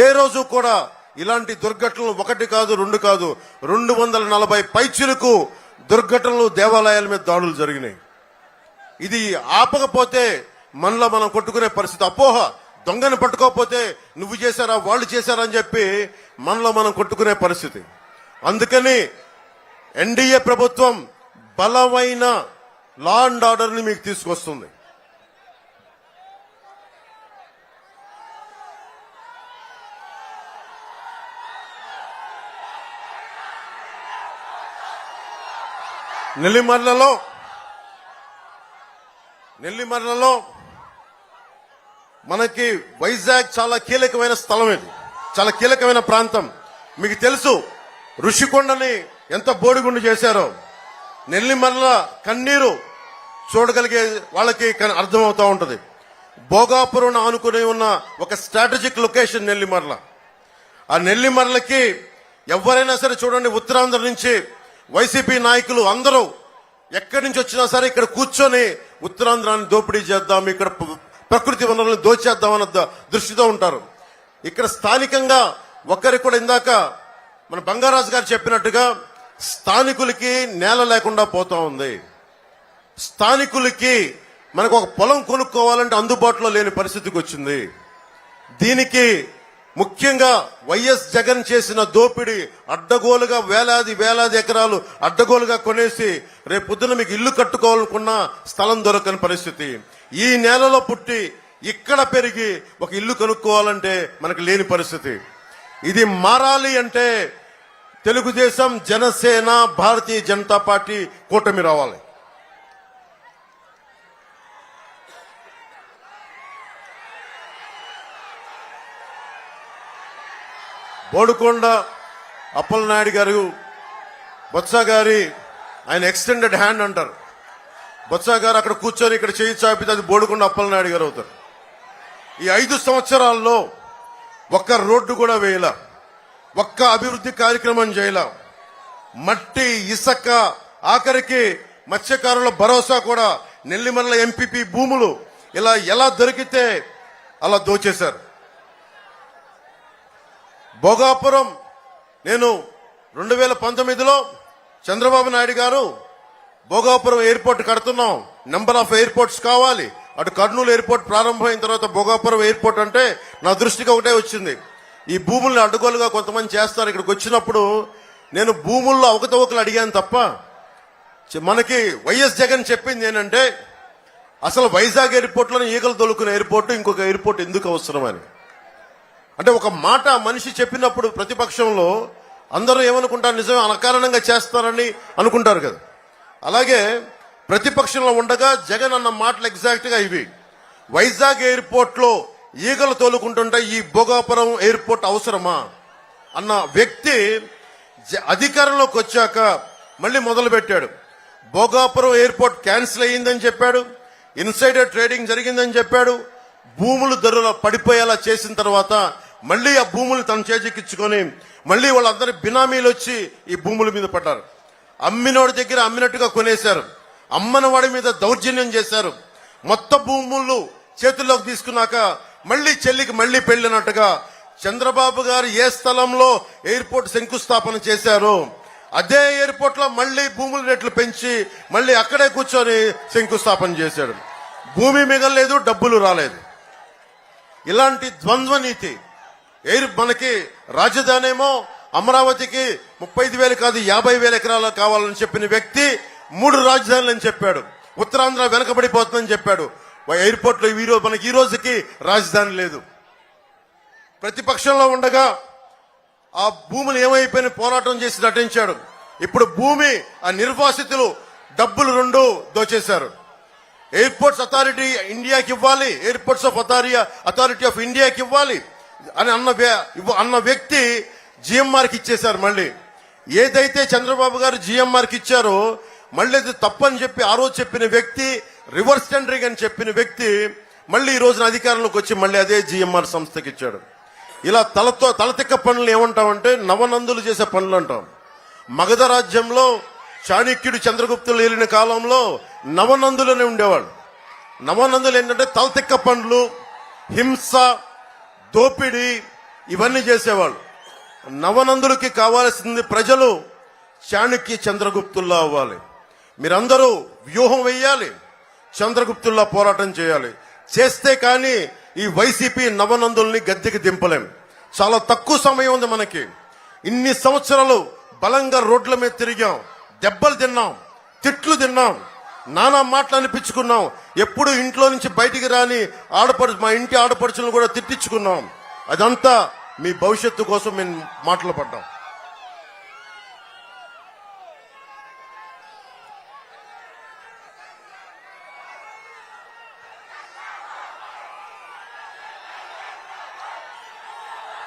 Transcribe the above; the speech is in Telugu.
ఏ రోజు కూడా ఇలాంటి దుర్ఘటనలు ఒకటి కాదు, రెండు కాదు, 240 పైచిలకు దుర్ఘటనలు దేవాలయాల మీద దాడులు జరిగినాయి. ఇది ఆపకపోతే మనలో మనం కొట్టుకునే పరిస్థితి. అపోహ, దొంగని పట్టుకోకపోతే నువ్వు చేశారా వాళ్ళు చేశారా అని చెప్పి మనలో మనం కొట్టుకునే పరిస్థితి. అందుకని ఎన్డీఏ ప్రభుత్వం బలమైన లా అండ్ ఆర్డర్ ని మీకు తీసుకొస్తుంది. నెల్లిమర్లలో మనకి వైజాగ్ చాలా కీలకమైన స్థలం. ఇది చాలా కీలకమైన ప్రాంతం. మీకు తెలుసు ఋషికొండని ఎంత బోడిగుండు చేశారో. నెల్లిమర్ల కన్నీరు చూడగలిగే వాళ్ళకి అర్థమవుతా ఉంటది. భోగాపురం ఆనుకుని ఉన్న ఒక స్ట్రాటజిక్ లొకేషన్ నెల్లిమర్ల. ఆ నెల్లిమర్లకి ఎవరైనా సరే చూడండి, ఉత్తరాంధ్ర నుంచి వైసీపీ నాయకులు అందరూ ఎక్కడి నుంచి వచ్చినా సరే ఇక్కడ కూర్చొని ఉత్తరాంధ్రాన్ని దోపిడీ చేద్దాం, ఇక్కడ ప్రకృతి వనరులను దోచేద్దామన్న దృష్టితో ఉంటారు. ఇక్కడ స్థానికంగా ఒక్కరికి కూడా ఇందాక మన బంగారాజు గారు చెప్పినట్టుగా స్థానికులకి నేల లేకుండా పోతా ఉంది. స్థానికులకి మనకు ఒక పొలం కొనుక్కోవాలంటే అందుబాటులో లేని పరిస్థితికి వచ్చింది. దీనికి ముఖ్యంగా వైఎస్ జగన్ చేసిన దోపిడీ, అడ్డగోలుగా వేలాది ఎకరాలు అడ్డగోలుగా కొనేసి రేపు పొద్దున మీకు ఇల్లు కట్టుకోవాలనుకున్న స్థలం దొరకని పరిస్థితి. ఈ నేలలో పుట్టి ఇక్కడ పెరిగి ఒక ఇల్లు కొనుక్కోవాలంటే మనకు లేని పరిస్థితి. ఇది మారాలి అంటే తెలుగుదేశం, జనసేన, భారతీయ జనతా పార్టీ కూటమి రావాలి. బోడుకొండ అప్పలనాయుడు గారు, బొత్స గారి ఆయన ఎక్స్టెండెడ్ హ్యాండ్ అంటారు. బొత్స గారు అక్కడ కూర్చొని ఇక్కడ చేయి చాపితే అది బోడుకొండ అప్పలనాయుడు గారు అవుతారు. ఈ 5 సంవత్సరాల్లో ఒక్క రోడ్డు కూడా వేయలా, ఒక్క అభివృద్ధి కార్యక్రమం చేయలా. మట్టి, ఇసుక, ఆఖరికి మత్స్యకారుల భరోసా కూడా, నెల్లిమర్ల ఎంపీపీ భూములు ఇలా ఎలా దొరికితే అలా దోచేశారు. భోగాపురం నేను 2019లో చంద్రబాబు నాయుడు గారు భోగాపురం ఎయిర్పోర్ట్ కడుతున్నాం, నెంబర్ ఆఫ్ ఎయిర్పోర్ట్స్ కావాలి. అటు కర్నూలు ఎయిర్పోర్ట్ ప్రారంభమైన తర్వాత భోగాపురం ఎయిర్పోర్ట్ అంటే నా దృష్టికి ఒకటే వచ్చింది, ఈ భూముల్ని అడ్డగోలుగా కొంతమంది చేస్తారు. ఇక్కడికి వచ్చినప్పుడు నేను భూముల్లో అవకతవకలు అడిగాను తప్ప, మనకి వైఎస్ జగన్ చెప్పింది ఏంటంటే అసలు వైజాగ్ ఎయిర్పోర్ట్లోనే ఈగలు తొలుకునే ఎయిర్పోర్ట్ ఇంకొక ఎయిర్పోర్ట్ ఎందుకు అవసరమని. అంటే ఒక మాట మనిషి చెప్పినప్పుడు ప్రతిపక్షంలో అందరూ ఏమనుకుంటారు, నిజమే అనకారణంగా చేస్తారని అనుకుంటారు కదా. అలాగే ప్రతిపక్షంలో ఉండగా జగన్ అన్న మాటలు ఎగ్జాక్ట్ గా ఇవి. వైజాగ్ ఎయిర్పోర్ట్ లో ఈగలు తోలుకుంటుంటే ఈ భోగాపురం ఎయిర్పోర్ట్ అవసరమా అన్న వ్యక్తి అధికారంలోకి వచ్చాక మళ్ళీ మొదలు పెట్టాడు. భోగాపురం ఎయిర్పోర్ట్ క్యాన్సిల్ అయ్యిందని చెప్పాడు, ఇన్సైడర్ ట్రేడింగ్ జరిగిందని చెప్పాడు. భూములు ధరలు పడిపోయేలా చేసిన తర్వాత మళ్ళీ ఆ భూములు తన చేజిక్కించుకొని మళ్ళీ వాళ్ళందరి బినామీలు వచ్చి ఈ భూముల మీద పడ్డారు. అమ్మినోడి దగ్గర అమ్మినట్టుగా కొనేశారు, అమ్మని వాడి మీద దౌర్జన్యం చేశారు. మొత్తం భూములు చేతుల్లోకి తీసుకున్నాక మళ్ళీ చెల్లికి మళ్ళీ పెళ్లినట్టుగా చంద్రబాబు గారు ఏ స్థలంలో ఎయిర్పోర్ట్ శంకుస్థాపన చేశారో అదే ఎయిర్పోర్ట్ లో మళ్ళీ భూముల రేట్లు పెంచి మళ్ళీ అక్కడే కూర్చొని శంకుస్థాపన చేశాడు. భూమి మిగలలేదు, డబ్బులు రాలేదు. ఇలాంటి ద్వంద్వ నీతి. మనకి రాజధాని ఏమో అమరావతికి 35,000 కాదు 50,000 ఎకరాలు కావాలని చెప్పిన వ్యక్తి 3 రాజధానులు అని చెప్పాడు. ఉత్తరాంధ్ర వెనకబడిపోతుందని చెప్పాడు. ఎయిర్పోర్ట్ లో మనకి ఈ రోజుకి రాజధాని లేదు. ప్రతిపక్షంలో ఉండగా ఆ భూములు ఏమైపోయిన పోరాటం చేసి నటించాడు. ఇప్పుడు భూమి ఆ నిర్వాసితులు డబ్బులు 2 దోచేశారు. ఎయిర్పోర్ట్స్ అథారిటీ ఇండియాకి ఇవ్వాలి, ఎయిర్పోర్ట్స్ ఆఫ్ అథారిటీ ఆఫ్ ఇండియాకి ఇవ్వాలి అని అన్న వ్యక్తి జిఎంఆర్కి ఇచ్చేశారు. మళ్ళీ ఏదైతే చంద్రబాబు గారు జిఎంఆర్కి ఇచ్చారో మళ్ళీ అది తప్పని చెప్పి ఆ రోజు చెప్పిన వ్యక్తి, రివర్స్ టెండరింగ్ అని చెప్పిన వ్యక్తి మళ్ళీ ఈ రోజున అధికారంలోకి వచ్చి మళ్ళీ అదే జిఎంఆర్ సంస్థకి ఇచ్చాడు. ఇలా తలతిక్క పనులు ఏమంటామంటే నవనందులు చేసే పనులు అంటాం. మగధ రాజ్యంలో చాణక్యుడు, చంద్రగుప్తులు ఏలిన కాలంలో నవనందులనే ఉండేవాళ్ళు. నవనందులు ఏంటంటే తలతిక్క పనులు, హింస, దోపిడీ ఇవన్నీ చేసేవాళ్ళు. నవనందులకి కావాల్సింది ప్రజలు చాణక్య చంద్రగుప్తుల్లా అవ్వాలి. మీరందరూ వ్యూహం వేయాలి, చంద్రగుప్తుల్లా పోరాటం చేయాలి. చేస్తే కానీ ఈ వైసీపీ నవనందుల్ని గద్దెకి దింపలేం. చాలా తక్కువ సమయం ఉంది మనకి. ఇన్ని సంవత్సరాలు బలంగా రోడ్ల మీద తిరిగాం, దెబ్బలు తిన్నాం, తిట్లు తిన్నాం, నానా మాటలు అనిపించుకున్నాం. ఎప్పుడు ఇంట్లో నుంచి బయటికి రాని మా ఇంటి ఆడపడుచులను కూడా తిట్టించుకున్నాం. అదంతా మీ భవిష్యత్తు కోసం మేము మాటలు పడ్డాం.